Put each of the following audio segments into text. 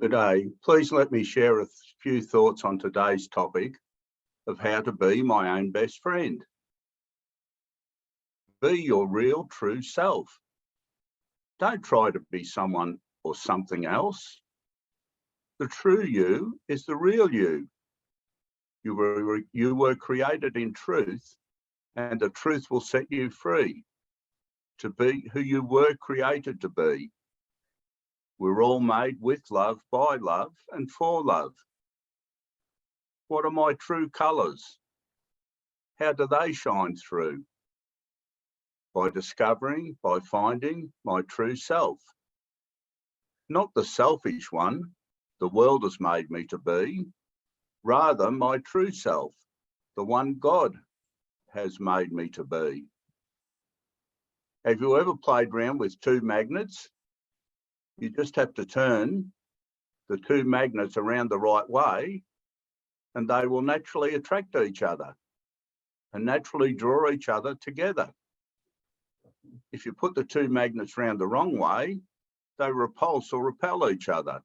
Good day. Please let me share a few thoughts on today's topic of how to be my own best friend. Be your real, true self. Don't try to be someone or something else. The true you is the real you. You were created in truth, and the truth will set you free to be who you were created to be. We're all made with love, by love, and for love. What are my true colours? How do they shine through? By discovering, by finding my true self. Not the selfish one the world has made me to be, rather my true self, the one God has made me to be. Have you ever played around with two magnets? You just have to turn the two magnets around the right way and they will naturally attract each other and naturally draw each other together. If you put the two magnets around the wrong way, they repulse or repel each other.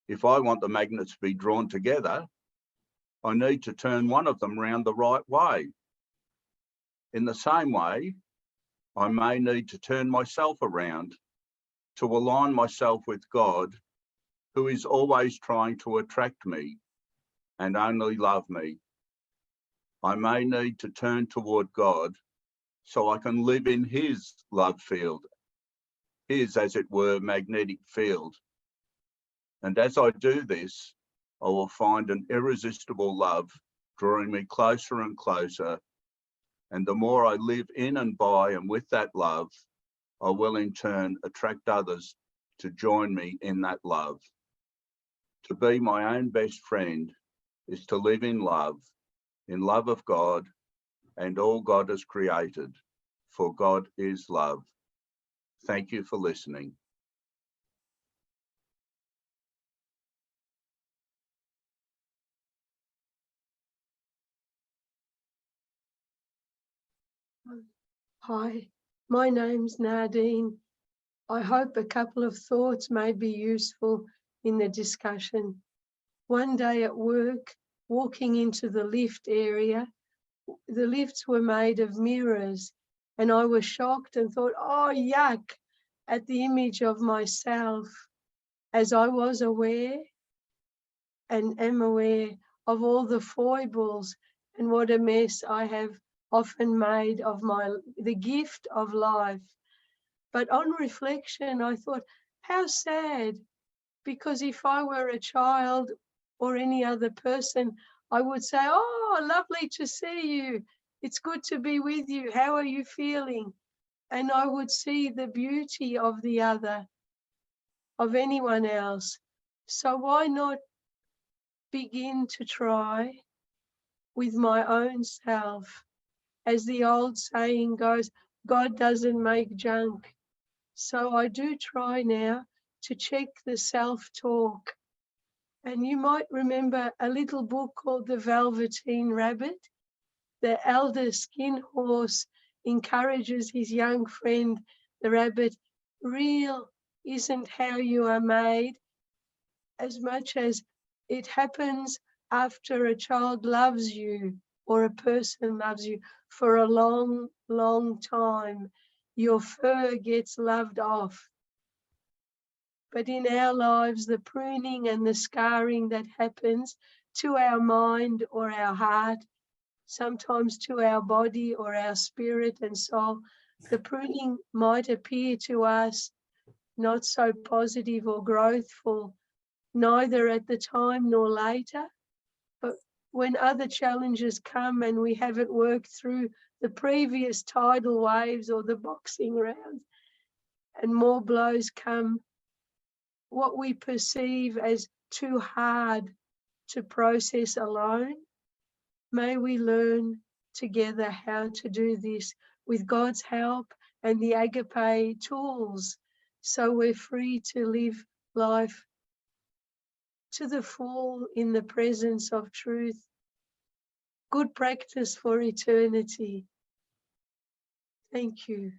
If I want the magnets to be drawn together, I need to turn one of them around the right way. In the same way, I may need to turn myself around to align myself with God, who is always trying to attract me and only love me. I may need to turn toward God so I can live in his love field, his, as it were, magnetic field. And as I do this, I will find an irresistible love drawing me closer and closer. And the more I live in and by and with that love, I will in turn attract others to join me in that love. To be my own best friend is to live in love of God and all God has created, for God is love. Thank you for listening. Hi, my name's Nadine. I hope a couple of thoughts may be useful in the discussion. One day at work, walking into the lift area, the lifts were made of mirrors, and I was shocked and thought, oh, yuck, at the image of myself, as I was aware and am aware of all the foibles and what a mess I have often made of the gift of life. But on reflection, I thought, how sad, because if I were a child or any other person, I would say, oh, lovely to see you. It's good to be with you. How are you feeling? And I would see the beauty of the other, of anyone else. So why not begin to try with my own self? As the old saying goes, God doesn't make junk. So I do try now to check the self-talk. And you might remember a little book called The Velveteen Rabbit. The elder skin horse encourages his young friend, the rabbit, real isn't how you are made, as much as it happens after a child loves you or a person loves you for a long, long time. Your fur gets loved off. But in our lives, the pruning and the scarring that happens to our mind or our heart, sometimes to our body or our spirit and soul, the pruning might appear to us not so positive or growthful, neither at the time nor later. But when other challenges come and we haven't worked through the previous tidal waves or the boxing rounds and more blows come, what we perceive as too hard to process alone, may we learn together how to do this with God's help and the agape tools, so we're free to live life to the full in the presence of truth. Good practice for eternity. Thank you.